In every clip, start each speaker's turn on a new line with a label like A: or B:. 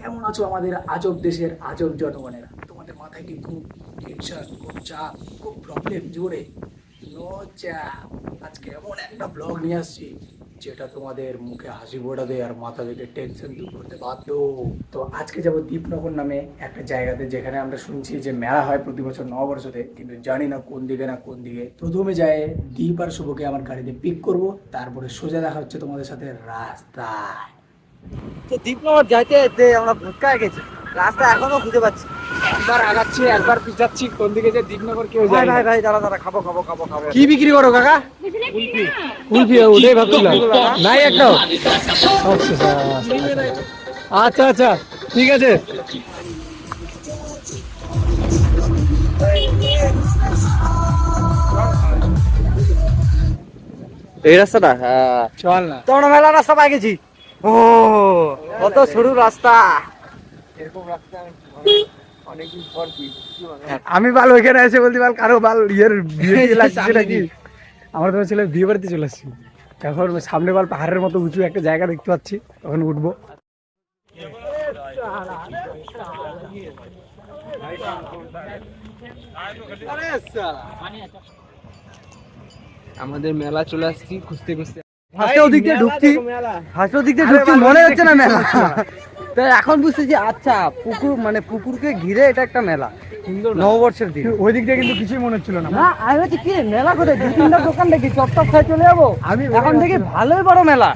A: কেমন আছো আমাদের আজব দেশের আজব জনগণেরা? তোমাদের মাথায় কি খুব টেনশন, খুব চাপ, খুব প্রবলেম জোরে? নো চাপ, আজকে এমন একটা ব্লগ নিয়ে আসছি যেটা তোমাদের মুখে হাসি ফোটাবে আর মাথা থেকে টেনশন দূর করতে বাধ্য। তো আজকে যাবো দীপনগর নামে একটা জায়গাতে, যেখানে আমরা শুনছি যে মেলা হয় প্রতি বছর নববর্ষতে, কিন্তু জানি না কোন দিকে না কোন দিকে। প্রথমে যায় দীপ আর শুভকে আমার গাড়িতে পিক করব, তারপরে সোজা দেখা হচ্ছে তোমাদের সাথে রাস্তায়।
B: তো দীপনগর যাইতে যেতে আমরা ভুটকায় গেছি, রাস্তা এখনো খুঁজে পাচ্ছি।
A: একবার আগাচ্ছি একবার পিছাচ্ছি, কোন দিকে যে দীপনগর কেউ
B: ভাই
A: যায় না।
B: ভাই ভাই দাঁড়া দাঁড়া, খাবো খাবো খাবো খাবো।
A: কি বিক্রি করো কাকা? কুলফি, ওটাই ভাবছিলাম। নাই একটাও? আচ্ছা আচ্ছা, ঠিক আছে।
B: এই রাস্তাটা? হ্যাঁ
A: চল না।
B: তো আমরা মেলা রাস্তা পাই গেছি। ও কত সরু রাস্তা।
A: এরকম রাস্তা অনেকদিন পর কি আমি বাল ওইখানে এসে বলতে পার কারো বাল ইয়ের বিয়ে লাগছে নাকি? আমরা তোমার ছেলে বিয়ে বাড়িতে চলে আসছি, এখন সামনে বাল পাহাড়ের মতো উঁচু একটা জায়গা দেখতে পাচ্ছি, তখন উঠবো।
C: আমাদের মেলা চলে আসছি খুঁজতে খুঁজতে।
B: ফার্স্টে ওদিক দিয়ে ঢুকছি, মনে হচ্ছে না মেলা। তাই এখন বুঝতেছি, আচ্ছা পুকুর মানে পুকুরকে ঘিরে এটা একটা মেলা। নববর্ষের দিন
A: ওই দিক দিয়ে কিন্তু কিছুই মনে হচ্ছিল না।
B: না আমি হচ্ছে কি মেলা করে দু তিনটা দোকান দেখি, চপটপ খাই চলে যাবো।
A: আমি
B: এখন দেখি ভালোই বড় মেলা।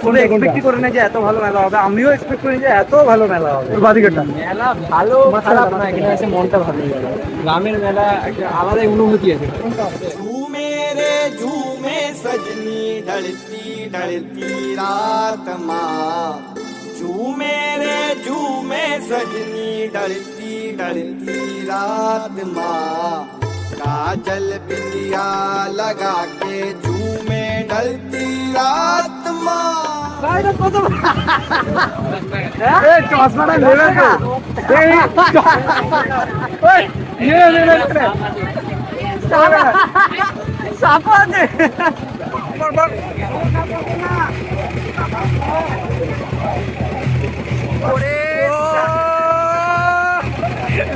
B: কোনো এক্সপেক্ট করে না যে এত ভালো মেলা হবে, আমিও এক্সপেক্ট করি যে এত ভালো মেলা হবে।
A: বাদিকেটা
C: মেলা ভালো খারাপ না, এখানে এসে মনটা ভালো হয়ে যাবে। গ্রামের মেলা একটা আলাদাই অনুভূতি আছে।
D: झूमे रे झूमे सजनी ढलती ढलती रात माँ, झूमे रे झूमे सजनी ढलती ढलती रात माँ, काजल बिंदिया लगा के झूमे ढलती रात माँ।
A: চশমাটা নেবে তো?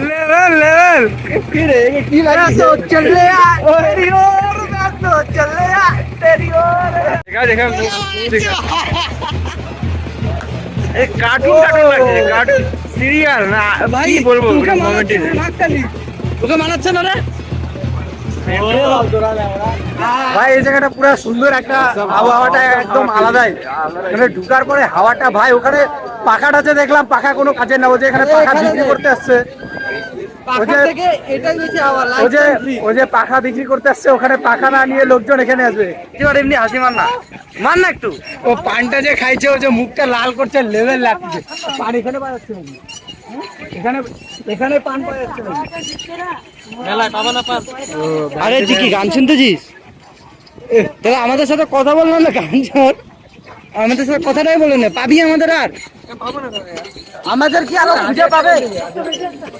A: লেভেল লেভেল
B: কি রে কি লাগছে? চলে আয় তেরি ওর मैं तो चले आए तेरी ओर।
C: এই কার্টুন কার্টুন লাগছে, কার্টুন সিরিয়াল না ভাই, বলবো
B: তোকে মানাচ্ছে না রে
A: ভাই? এই জায়গাটা পুরো সুন্দর, একটা আবহাওয়াটা একদম আলাদাই। মানে ঢুকার পরে হাওয়াটা ভাই, ওখানে পাখাটাতে দেখলাম পাখা কোনো কাজের না, ও যে এখানে পাখা বিক্রি করতে আসছে,
B: এটাই বেশি আওয়াজ
A: ও যে পাখা বিক্রি করতে আসছে, ওখানে পাখা না নিয়ে লোকজন এখানে আসবে।
B: এবার এমনি হাসি মান না একটু।
A: ও পানটা যে খাইছে, ও যে মুখটা লাল করছে, লেভেল লাগছে। পান এখানে পাওয়া যাচ্ছে নাকি? এখানে এখানে পান পাওয়া যাচ্ছে নাকি?
C: মেলায় পাবো না পান।
B: আরে তুই কি গান শুনতেছিস? তাহলে আমাদের সাথে কথা বললাম না, গান শোন। আমাদের সাথে কথাটাই বলে না, পাবি আমাদের আর? আমাদের কি আরো খুঁজে পাবে?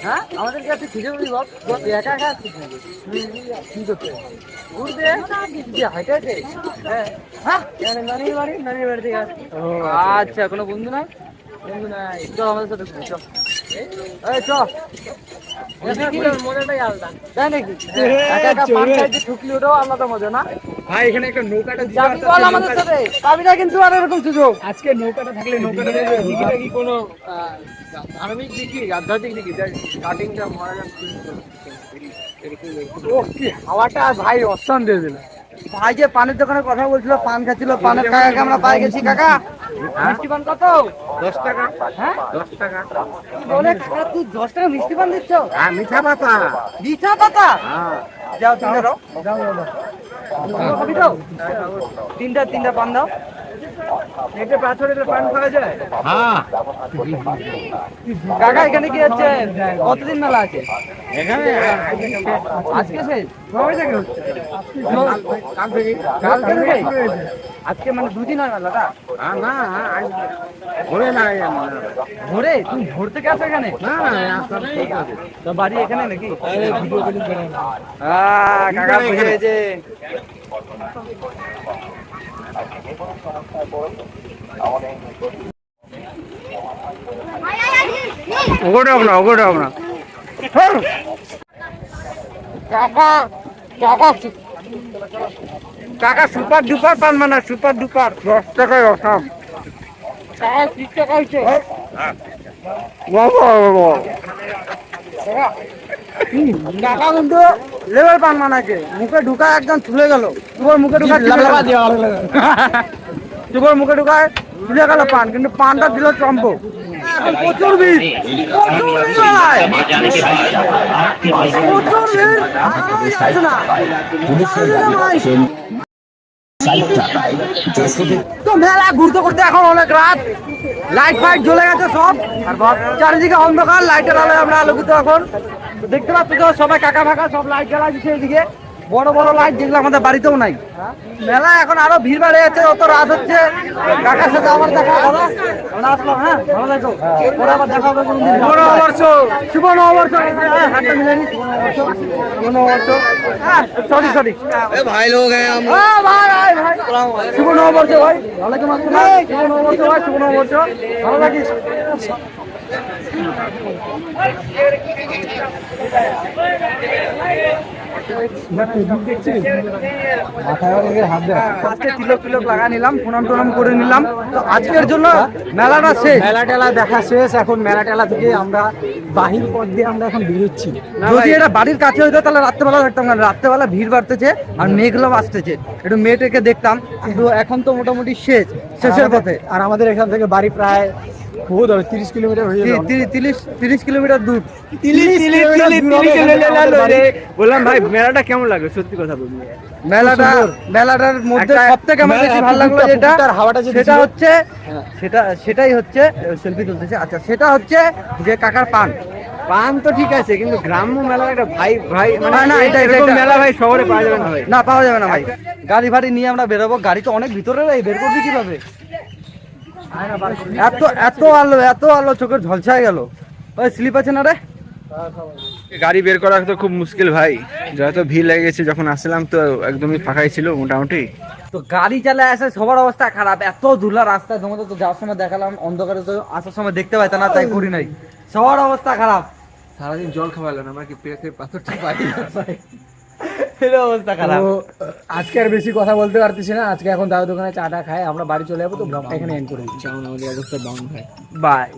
B: হ্যাঁ আমাদের কাছে খুঁজে পাবি? বল একা একা কি করতে ঘুরতে হাইটে হাইটে? হ্যাঁ নানি বাড়ি থেকে। আচ্ছা কোনো বন্ধু নাই? বন্ধু নাই, চল আমাদের সাথে ঘুরি, চল। এই চল, মজাটাই আলাদা, তাই নাকি? একা একা পান খাইতে ঠুকলি, ওটাও আলাদা মজা না?
A: ভাই এখানে একটা নৌকাটা
B: যাবি বল আমাদের সাথে, পাবি না কিন্তু আর এরকম সুযোগ।
A: আজকে নৌকাটা থাকলে নৌকাটা
C: দিদিটা কি কোনো ধার্মিক দিক কি আধ্যাত্মিক দিক কাটিংটা মারা যাচ্ছে?
A: ও কি হাওয়াটা ভাই অসান দিয়ে দিল।
B: ভাই যে পানের দোকানে কথা বলছিল, পান খাচ্ছিল, পানের কাকাকে আমরা পাই গেছি। কাকা মিষ্টি পান কত?
C: 10 টাকা।
B: হ্যাঁ
C: 10 টাকা।
B: বলে কাকা তুই 10 টাকা মিষ্টি পান দিচ্ছ?
C: হ্যাঁ মিঠা পাতা।
B: মিঠা পাতা?
C: হ্যাঁ
B: যাও তিনটা দাও। খাবি তো? তিনটা পান দাও।
C: এটা পাথরে পান খাওয়া যায়।
B: হ্যাঁ কাকা এখানে কি হচ্ছে, কতদিন মেলা আছে
C: এখানে
B: আজকে শেষ
C: কবে থেকে হচ্ছে?
B: কাল থেকে আজকে মানে দুদিন হয় মেলাটা
C: না ঘুরে না
B: ভোরে তুমি ভোর থেকে আসো এখানে
C: না
B: তো বাড়ি এখানে নাকি কাকা
C: এখানে,
B: বুঝে
C: এখানে।
B: গেছে।
C: ওগোটা হবে না
B: কাকা কাকা কাকা সুপার ডুপার পান মানে সুপার ডুপার 10 টাকায় অসাম কাকা 30 টাকা হচ্ছে কাকা কিন্তু লেবার পান মানাকে মুখে ঢুকা একদম ছুলে গেল তোমার মুখে ঢুকা তোমার মুখে ঢুকায় ছুলে গেল পান কিন্তু পানটা দিল চম্প প্রচুর ভিড় প্রচুর ভিড় মেলায়। প্রচুর ভিড় আগানোই যাচ্ছে না। তো মেলা ঘুরতে ঘুরতে এখন অনেক রাত, লাইট ফাইট জ্বলে গেছে সব, আর চারিদিকে অন্ধকার, লাইটের আলোয় আমরা আলোকিত এখন। তো দেখতে পাচ্ছ তো সবাই কাকা ফাঁকা সব লাইট জ্বালা দিচ্ছে এদিকে, বড় বড় লাইট যেগুলো আমাদের বাড়িতেও নাই। মেলা এখন আরো ভিড় বাড়ে যাচ্ছে, অত রাত হচ্ছে। কাকার সাথে আমার দেখা দাদা আমরা আসলাম, হ্যাঁ ভালো থাকো, পরে আবার দেখা হবে কোনদিন। শুভ নববর্ষ, শুভ নববর্ষ, হাতটা মিলে নি, শুভ নববর্ষ, হ্যাঁ সরি সরি
C: ভাই লোক হ্যাঁ हम
B: ভাই ভাই শুভ নববর্ষ ভাই, ওয়ালাইকুম আসসালাম, শুভ নববর্ষ ভাই, শুভ নববর্ষ, ভালো থাকিস। আজকে তিলক তিলক লাগা নিলাম, প্রণাম টনাম করে নিলাম। তো আজকের জন্য মেলাটা শেষ,
C: মেলা টেলা দেখা শেষ। এখন মেলা টেলা থেকে আমরা বাহির পথ দিয়ে আমরা এখন বেরোচ্ছি।
B: যদি এটা বাড়ির কাছে হইতো তাহলে রাত্রেবেলা থাকতাম না, রাত্রেবেলা ভিড় বাড়তেছে আর মেঘলাও আসতেছে, একটু মেয়েটাকে দেখতাম, কিন্তু এখন তো মোটামুটি শেষের পথে।
C: আর আমাদের এখান থেকে বাড়ি প্রায় বহুত হবে, 30 কিলোমিটার হয়ে যাবে।
B: 30 কিলোমিটার দূর।
C: বললাম ভাই মেলাটা কেমন লাগে, সত্যি কথা বলি।
B: মেলাটার মধ্যে
C: একটা-
B: সব থেকে আমার
C: মেলা
B: বেশি
C: এত
B: ভালো লাগলো
C: পুকুরটা-
B: যেটা,
C: পুকুরটার হাওয়াটা যে
B: সেটা
C: দিছিল।
B: হচ্ছে সেটাই হচ্ছে সেলফি তুলতেছে। আচ্ছা সেটা হচ্ছে যে কাকার পান,
C: পান তো ঠিক আছে, কিন্তু গ্রাম্য মেলার একটা ভাই ভাই
B: না,
C: মানে
B: এটা-
C: এরকম
B: এটা-
C: মেলা ভাই শহরে পাওয়া যাবে না ভাই।
B: না পাওয়া যাবে না ভাই। গাড়ি ফাড়ি নিয়ে আমরা বেরোবো, গাড়ি তো অনেক ভিতরে রে, বের করবি কিভাবে? এত আলো চোখের ঝলসায় গেল। ওই স্লিপ আছে না রে?
C: গাড়ি বের করা তো খুব মুশকিল ভাই, যত ভিড় লেগেছে। যখন আসলাম তো একদমই ফাঁকাই ছিল মোটামুটি।
B: তো গাড়ি চালায় আসে সবার অবস্থা খারাপ, এত ধুলা রাস্তায়। তোমাদের তো যাওয়ার সময় দেখালাম, অন্ধকারে তো আসার সময় দেখতে পাইতা না, তাই করি নাই। সবার অবস্থা খারাপ,
C: সারাদিন জল খাওয়ালো না, আমার কি পেটে পাথর ঠিক পাই।
B: এর অবস্থা খারাপ।
E: তো আজকে আর বেশি কথা বলতে পারতেছি না। আজকে এখন দাদা দোকানে চাটা খাই, আমরা বাড়ি চলে যাবো। তো ব্লগটা এখানে এন্ড করে দিচ্ছি।
C: আমাদের অবস্থা ডাউন ভাই।
B: বাই।